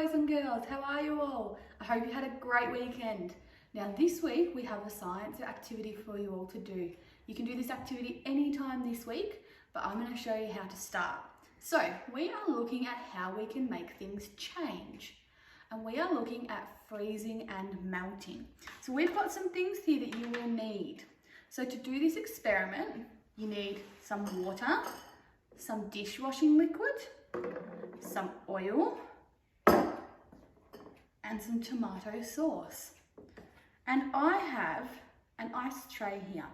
boys and girls, how are you all? I hope you had a great weekend. Now this week we have a science activity for you all to do. You can do this activity anytime this week, but I'm going to show you how to start. So we are looking at how we can make things change. And we are looking at freezing and melting. So we've got some things here that you will need. So to do this experiment, you need some water, some dishwashing liquid, some oil, and some tomato sauce. And I have an ice tray here.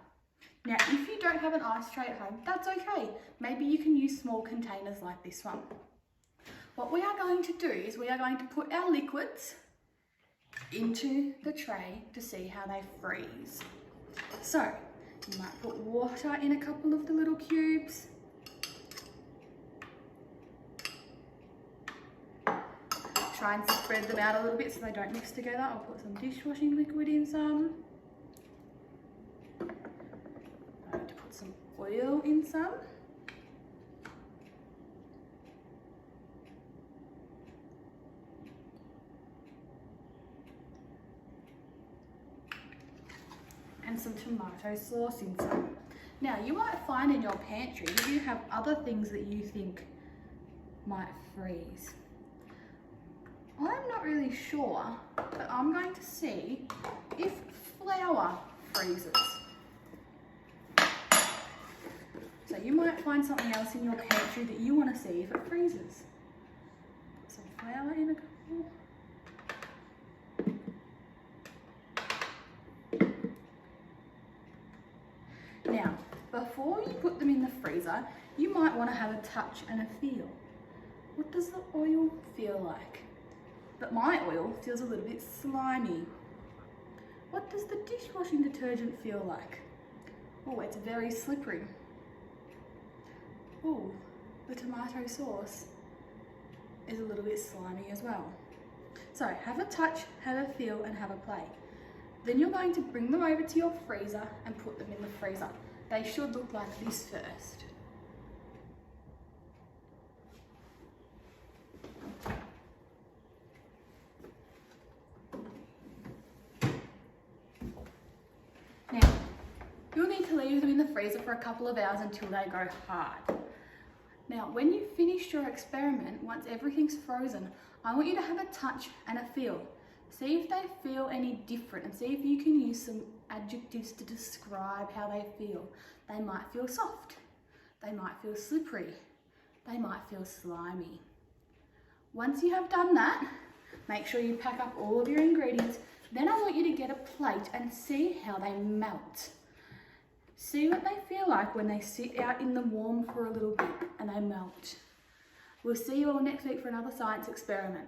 Now, if you don't have an ice tray at home, that's okay. Maybe you can use small containers like this one. What we are going to do is we are going to put our liquids into the tray to see how they freeze. So, you might put water in a couple of the little cubes. Try and spread them out a little bit so they don't mix together. I'll put some dishwashing liquid in some. I'm going to put some oil in some. And some tomato sauce in some. Now you might find in your pantry that you have other things that you think might freeze. I'm not really sure, but I'm going to see if flour freezes. So you might find something else in your pantry that you want to see if it freezes. Put some flour in a couple. Now, before you put them in the freezer, you might want to have a touch and a feel. What does the oil feel like? But my oil feels a little bit slimy. What does the dishwashing detergent feel like? Oh, it's very slippery. Oh, the tomato sauce is a little bit slimy as well. So have a touch, have a feel, and have a play. Then you're going to bring them over to your freezer and put them in the freezer. They should look like this first. Now, you'll need to leave them in the freezer for a couple of hours until they go hard. Now, when you've finished your experiment, once everything's frozen, I want you to have a touch and a feel. See if they feel any different and see if you can use some adjectives to describe how they feel. They might feel soft, they might feel slippery, they might feel slimy. Once you have done that, make sure you pack up all of your ingredients. Then I want you to get a plate and see how they melt. See what they feel like when they sit out in the warm for a little bit and they melt. We'll see you all next week for another science experiment.